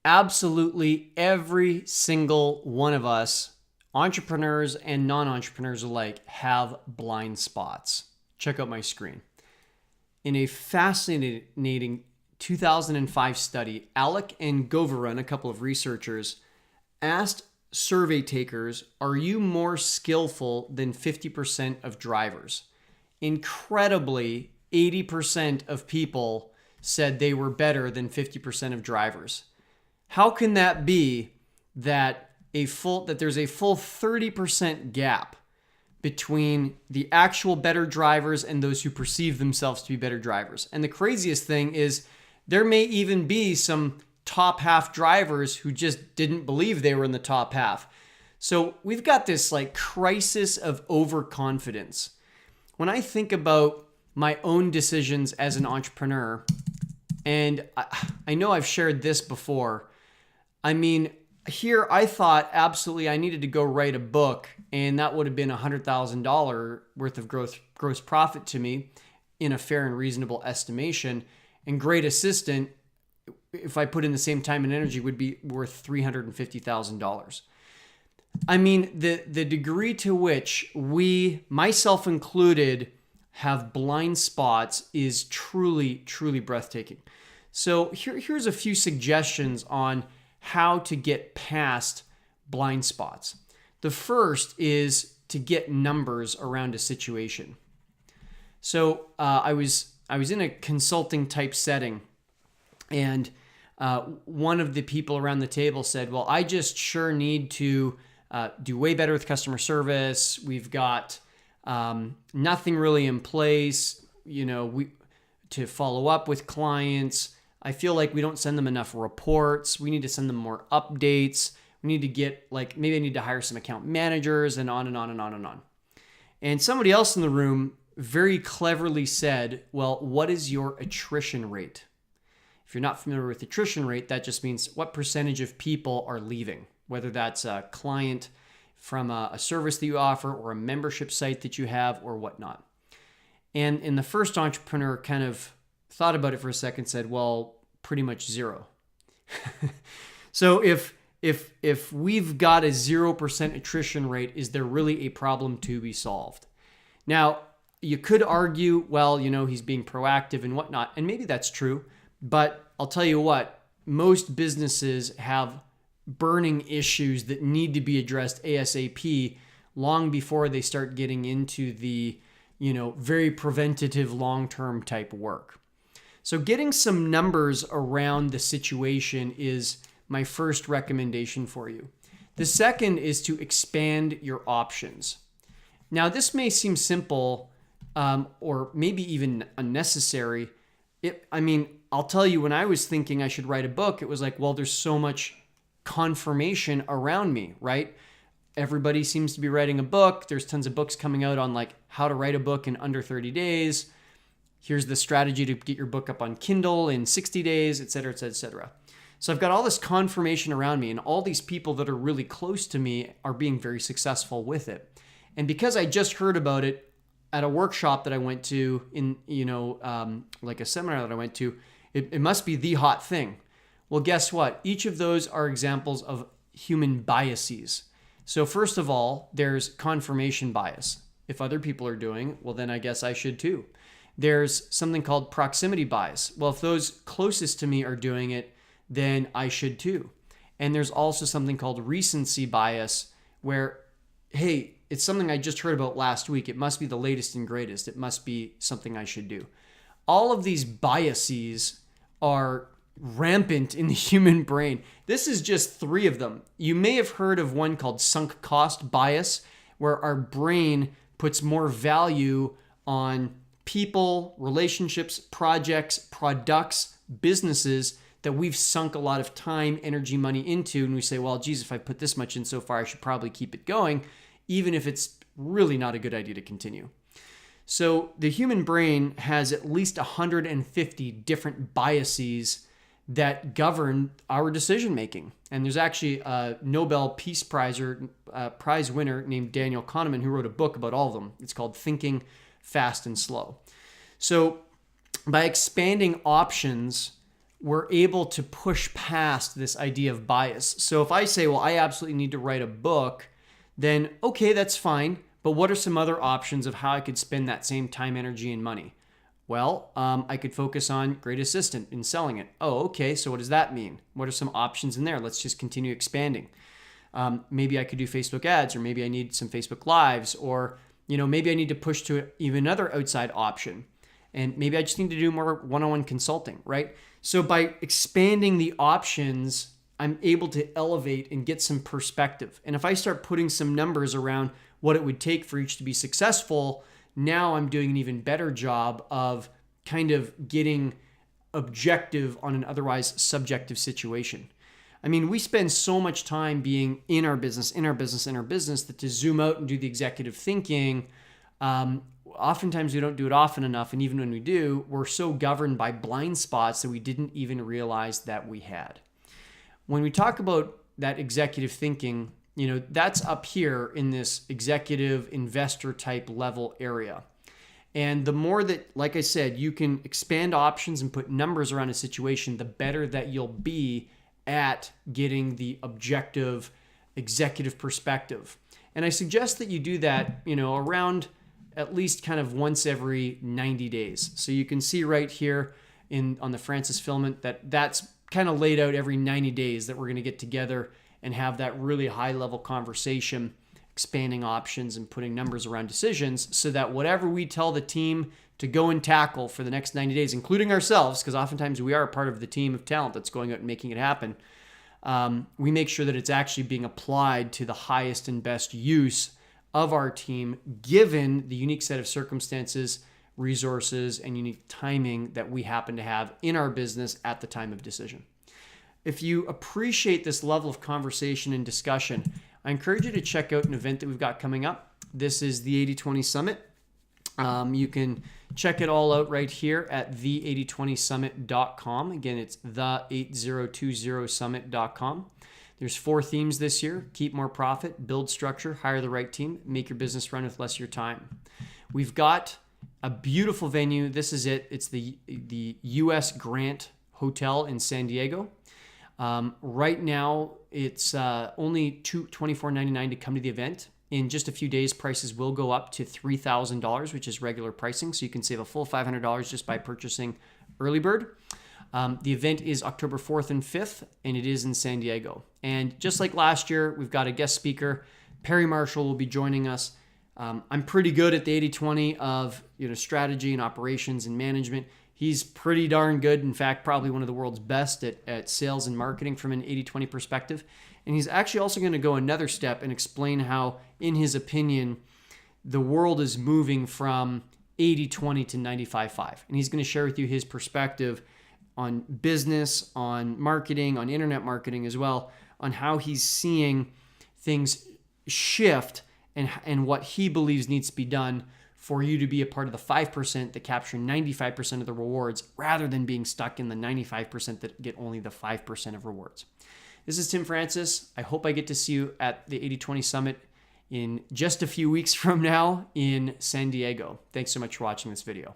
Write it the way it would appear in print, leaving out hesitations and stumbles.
Absolutely every single one of us, entrepreneurs and non-entrepreneurs alike, have blind spots. Check out my screen. In a fascinating 2005 study, Alec and Govaran, a couple of researchers, asked survey takers, are you more skillful than 50% of drivers? Incredibly, 80% of people said they were better than 50% of drivers. How can that be that there's a full 30% gap between the actual better drivers and those who perceive themselves to be better drivers? And the craziest thing is there may even be some top half drivers who just didn't believe they were in the top half. So we've got this like crisis of overconfidence. When I think about my own decisions as an entrepreneur, and I know I've shared this before. I mean, here I thought absolutely I needed to go write a book, and that would have been $100,000 worth of gross profit to me in a fair and reasonable estimation. And Great Assistant, if I put in the same time and energy, would be worth $350,000. I mean, the degree to which we, myself included, have blind spots is truly, truly breathtaking. So here's a few suggestions on how to get past blind spots. The first is to get numbers around a situation. So I was in a consulting type setting, and one of the people around the table said, well, I just sure need to do way better with customer service. We've got nothing really in place, to follow up with clients. I feel like we don't send them enough reports. We need to send them more updates. We need to get maybe I need to hire some account managers, and on and on and on and on. And somebody else in the room very cleverly said, well, what is your attrition rate? If you're not familiar with attrition rate, that just means what percentage of people are leaving, whether that's a client from a service that you offer or a membership site that you have or whatnot. And the first entrepreneur kind of thought about it for a second, said, well, pretty much zero. So if we've got a 0% attrition rate, is there really a problem to be solved? Now, you could argue, well, he's being proactive and whatnot, and maybe that's true, but I'll tell you what, most businesses have burning issues that need to be addressed ASAP long before they start getting into the, very preventative long-term type work. So getting some numbers around the situation is my first recommendation for you. The second is to expand your options. Now, this may seem simple or maybe even unnecessary. I'll tell you, when I was thinking I should write a book, it was like, well, there's so much confirmation around me, right? Everybody seems to be writing a book. There's tons of books coming out on how to write a book in under 30 days. Here's the strategy to get your book up on Kindle in 60 days, et cetera, et cetera, et cetera. So I've got all this confirmation around me, and all these people that are really close to me are being very successful with it. And because I just heard about it at a workshop that I went to in, a seminar that I went to, it must be the hot thing. Well, guess what? Each of those are examples of human biases. So first of all, there's confirmation bias. If other people are doing, well, then I guess I should too. There's something called proximity bias. Well, if those closest to me are doing it, then I should too. And there's also something called recency bias, where, hey, it's something I just heard about last week. It must be the latest and greatest. It must be something I should do. All of these biases are rampant in the human brain. This is just 3 of them. You may have heard of one called sunk cost bias, where our brain puts more value on people, relationships, projects, products, businesses that we've sunk a lot of time, energy, money into. And we say, well, geez, if I put this much in so far, I should probably keep it going, even if it's really not a good idea to continue. So the human brain has at least 150 different biases that govern our decision making. And there's actually a Nobel Peace Prize winner named Daniel Kahneman who wrote a book about all of them. It's called Thinking Fast and Slow. So by expanding options, we're able to push past this idea of bias. So if I say, well, I absolutely need to write a book, then okay, that's fine. But what are some other options of how I could spend that same time, energy, and money? Well, I could focus on Great Assistant in selling it. Oh, okay. So what does that mean? What are some options in there? Let's just continue expanding. Maybe I could do Facebook ads, or maybe I need some Facebook Lives, or maybe I need to push to even another outside option. And maybe I just need to do more one-on-one consulting, right? So by expanding the options, I'm able to elevate and get some perspective. And if I start putting some numbers around what it would take for each to be successful, now I'm doing an even better job of kind of getting objective on an otherwise subjective situation. I mean, we spend so much time being in our business that to zoom out and do the executive thinking, oftentimes we don't do it often enough. And even when we do, we're so governed by blind spots that we didn't even realize that we had. When we talk about that executive thinking, that's up here in this executive investor type level area. And the more that, like I said, you can expand options and put numbers around a situation, the better that you'll be at getting the objective executive perspective. And I suggest that you do that, around at least kind of once every 90 days. So you can see right here on the Francis filament that's kind of laid out every 90 days that we're going to get together and have that really high level conversation, expanding options and putting numbers around decisions, so that whatever we tell the team to go and tackle for the next 90 days, including ourselves, because oftentimes we are a part of the team of talent that's going out and making it happen, we make sure that it's actually being applied to the highest and best use of our team, given the unique set of circumstances, resources, and unique timing that we happen to have in our business at the time of decision. If you appreciate this level of conversation and discussion, I encourage you to check out an event that we've got coming up. This is the 80/20 Summit. You can check it all out right here at the8020summit.com. Again, it's the8020summit.com. There's 4 themes this year: keep more profit, build structure, hire the right team, make your business run with less of your time. We've got a beautiful venue. This is it. It's the US Grant Hotel in San Diego. Right now, it's only $24.99 to come to the event. In just a few days, prices will go up to $3,000, which is regular pricing. So you can save a full $500 just by purchasing early bird. The event is October 4th and 5th, and it is in San Diego. And just like last year, we've got a guest speaker. Perry Marshall will be joining us. I'm pretty good at the 80/20 of strategy and operations and management. He's pretty darn good. In fact, probably one of the world's best at sales and marketing from an 80/20 perspective. And he's actually also going to go another step and explain how, in his opinion, the world is moving from 80/20 to 95/5. And he's going to share with you his perspective on business, on marketing, on internet marketing as well, on how he's seeing things shift and what he believes needs to be done for you to be a part of the 5% that capture 95% of the rewards, rather than being stuck in the 95% that get only the 5% of rewards. This is Tim Francis. I hope I get to see you at the 80/20 Summit in just a few weeks from now in San Diego. Thanks so much for watching this video.